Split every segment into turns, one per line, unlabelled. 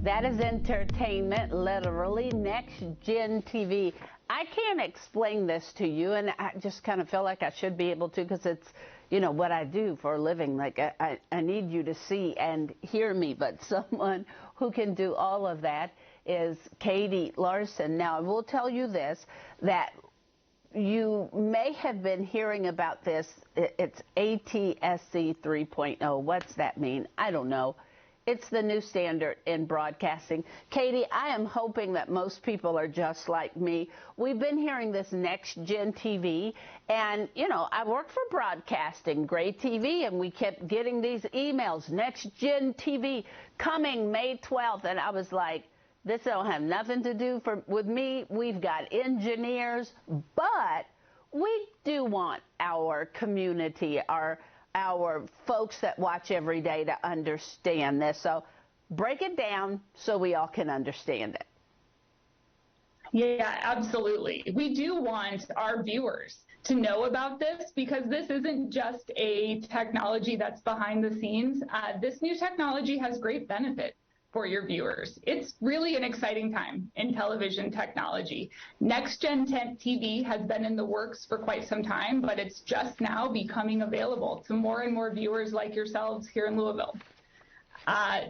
That is entertainment, literally, next gen TV. I can't explain this to you, and I just kind of feel like I should be able to because it's, what I do for a living. Like, I need you to see and hear me, but someone who can do all of that is Katie Larson. Now, I will tell you this, that you may have been hearing about this. It's ATSC 3.0. What's that mean? I don't know. It's the new standard in broadcasting. Katie, I am hoping that most people are just like me. We've been hearing this next gen TV, and, I work for broadcasting, Gray TV, and we kept getting these emails, next gen TV coming May 12th, and I was like, this don't have nothing to do with me. We've got engineers, but we do want our community, our folks that watch every day to understand this. So break it down so we all can understand it.
Yeah, absolutely. We do want our viewers to know about this because this isn't just a technology that's behind the scenes. This new technology has great benefit for your viewers. It's really an exciting time in television technology. Next Gen TV has been in the works for quite some time, but it's just now becoming available to more and more viewers like yourselves here in Louisville.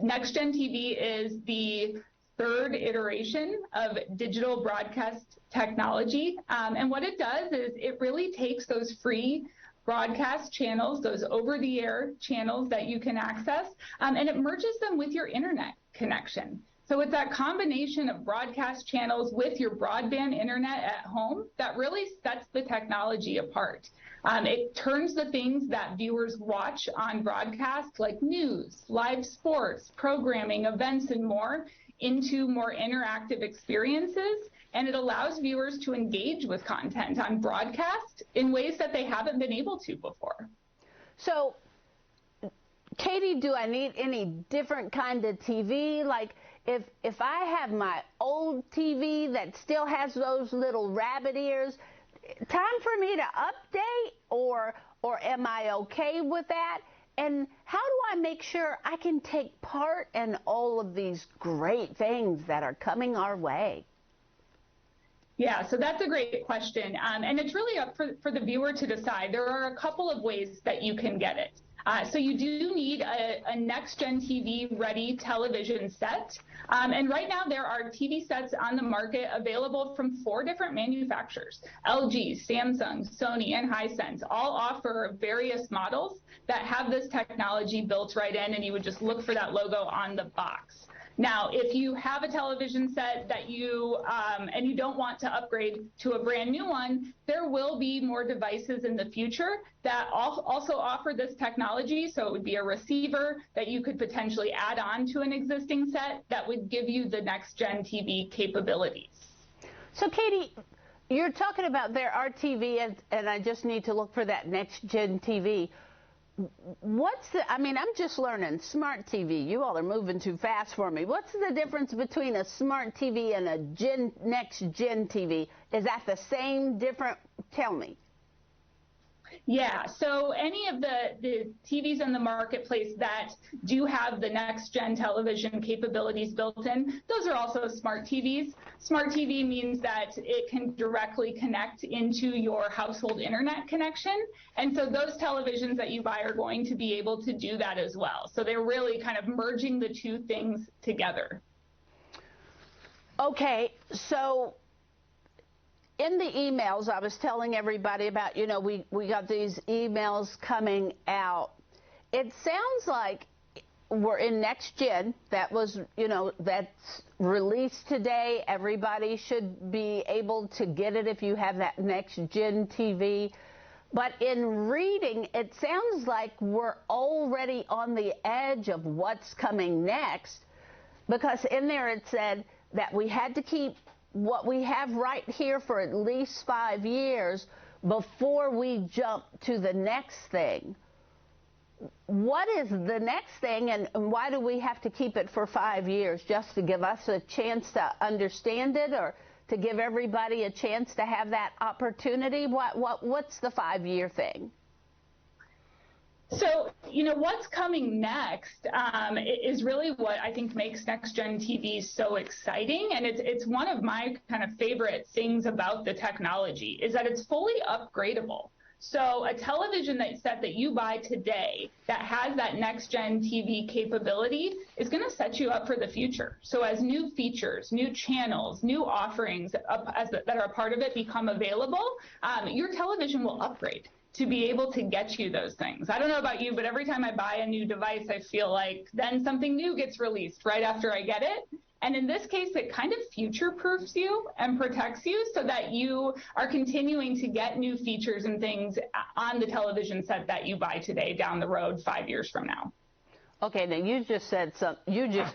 Next Gen TV is the third iteration of digital broadcast technology. And what it does is it really takes those free broadcast channels, those over-the-air channels that you can access, and it merges them with your internet connection. So it's that combination of broadcast channels with your broadband internet at home that really sets the technology apart. It turns the things that viewers watch on broadcast, like news, live sports, programming, events, and more, into more interactive experiences, and it allows viewers to engage with content on broadcast in ways that they haven't been able to before.
So, Katie, do I need any different kind of TV? Like, if I have my old TV that still has those little rabbit ears, time for me to update, or am I okay with that? And how do I make sure I can take part in all of these great things that are coming our way?
Yeah, so that's a great question. And it's really up for the viewer to decide. There are a couple of ways that you can get it. So you do need a next-gen TV-ready television set. And right now there are TV sets on the market available from 4 different manufacturers: LG, Samsung, Sony, and Hisense. All offer various models that have this technology built right in, and you would just look for that logo on the box. Now, if you have a television set that and you don't want to upgrade to a brand new one, there will be more devices in the future that also offer this technology. So it would be a receiver that you could potentially add on to an existing set that would give you the next gen TV capabilities.
So, Katie, you're talking about there are TV, and I just need to look for that next gen TV. I'm just learning smart TV. You all are moving too fast for me. What's the difference between a smart TV and a next gen TV? Is that the same, different? Tell me.
Yeah, so any of the TVs in the marketplace that do have the next gen television capabilities built in, those are also smart TVs. Smart TV means that it can directly connect into your household internet connection. And so those televisions that you buy are going to be able to do that as well. So they're really kind of merging the two things together.
Okay, so in the emails, I was telling everybody about, we got these emails coming out. It sounds like we're in next gen. That was, that's released today. Everybody should be able to get it if you have that next gen TV. But in reading, it sounds like we're already on the edge of what's coming next, because in there it said that we had to keep what we have right here for at least 5 years before we jump to the next thing. What is the next thing, and why do we have to keep it for 5 years? Just to give us a chance to understand it, or to give everybody a chance to have that opportunity? What's the 5-year thing?
So, what's coming next is really what I think makes Next Gen TV so exciting. And it's one of my kind of favorite things about the technology is that it's fully upgradable. So a television set that you buy today that has that Next Gen TV capability is going to set you up for the future. So as new features, new channels, new offerings that are a part of it become available, your television will upgrade to be able to get you those things. I don't know about you, but every time I buy a new device, I feel like then something new gets released right after I get it. And in this case, it kind of future-proofs you and protects you so that you are continuing to get new features and things on the television set that you buy today down the road 5 years from now.
Okay, now you just said you just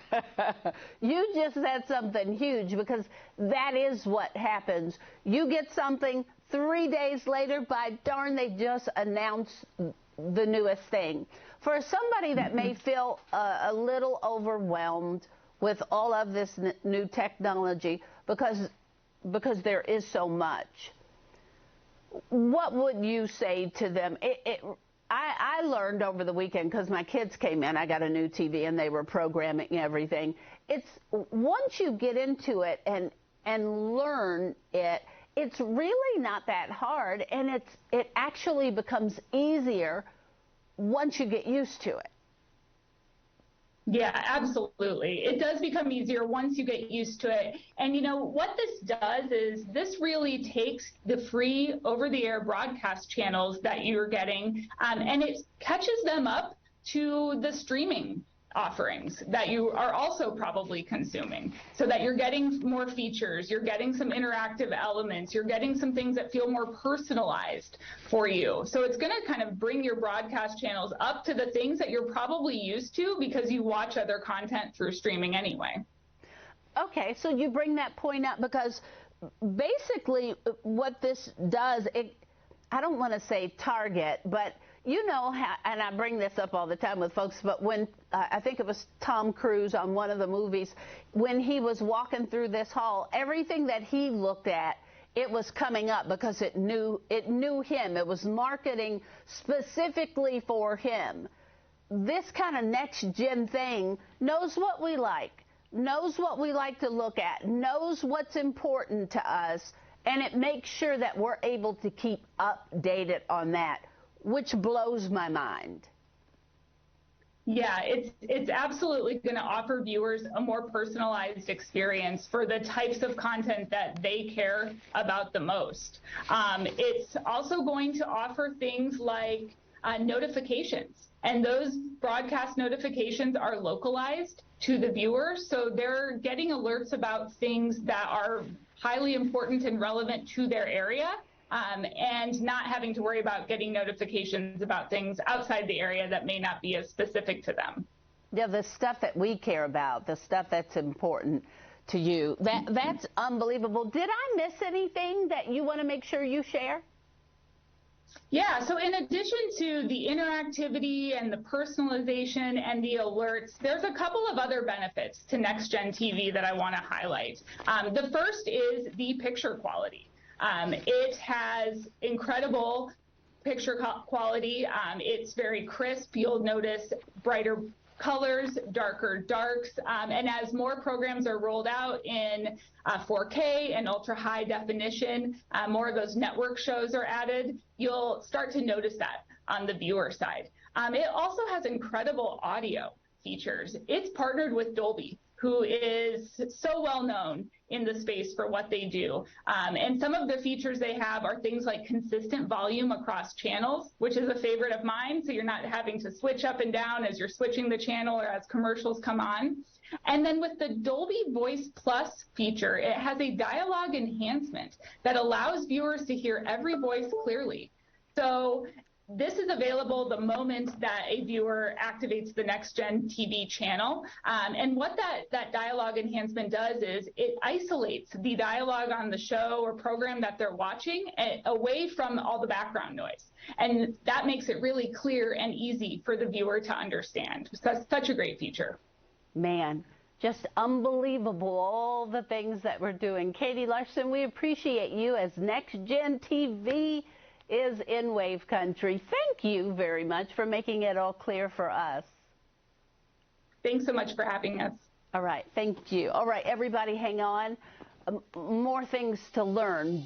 said something huge, because that is what happens. You get something 3 days later, by darn, they just announced the newest thing. For somebody that may feel a little overwhelmed with all of this new technology, because there is so much, what would you say to them? I learned over the weekend, because my kids came in, I got a new TV and they were programming everything. It's once you get into it and learn it, it's really not that hard, and it actually becomes easier once you get used to it.
Yeah, absolutely. It does become easier once you get used to it. And what this does is this really takes the free over-the-air broadcast channels that you're getting, and it catches them up to the streaming offerings that you are also probably consuming, so that you're getting more features, you're getting some interactive elements, you're getting some things that feel more personalized for you. So it's going to kind of bring your broadcast channels up to the things that you're probably used to because you watch other content through streaming anyway.
Okay, so you bring that point up, because basically what this does, I don't want to say target, but how, and I bring this up all the time with folks, but when I think it was Tom Cruise on one of the movies, when he was walking through this hall, everything that he looked at, it was coming up because it knew him. It was marketing specifically for him. This kind of next gen thing knows what we like to look at, knows what's important to us, and it makes sure that we're able to keep updated on that, which blows my mind.
Yeah, it's absolutely going to offer viewers a more personalized experience for the types of content that they care about the most. It's also going to offer things like notifications, and those broadcast notifications are localized to the viewer, so they're getting alerts about things that are highly important and relevant to their area. And not having to worry about getting notifications about things outside the area that may not be as specific to them.
Yeah, the stuff that we care about, the stuff that's important to you, that's unbelievable. Did I miss anything that you want to make sure you share?
Yeah, so in addition to the interactivity and the personalization and the alerts, there's a couple of other benefits to Next Gen TV that I want to highlight. The first is the picture quality. It has incredible picture quality. It's very crisp. You'll notice brighter colors, darker darks, and as more programs are rolled out in 4K and ultra high definition, more of those network shows are added, you'll start to notice that on the viewer side. It also has incredible audio features. It's partnered with Dolby, who is so well known in the space for what they do. And some of the features they have are things like consistent volume across channels, which is a favorite of mine, so you're not having to switch up and down as you're switching the channel or as commercials come on. And then with the Dolby Voice Plus feature, it has a dialogue enhancement that allows viewers to hear every voice clearly. So this is available the moment that a viewer activates the Next Gen TV channel. And what that dialogue enhancement does is it isolates the dialogue on the show or program that they're watching away from all the background noise. And that makes it really clear and easy for the viewer to understand. So that's such a great feature.
Man, just unbelievable, all the things that we're doing. Katie Larson, we appreciate you as Next Gen TV is in Wave Country. Thank you very much for making it all clear for us.
Thanks so much for having us.
All right, thank you. All right, everybody hang on. More things to learn.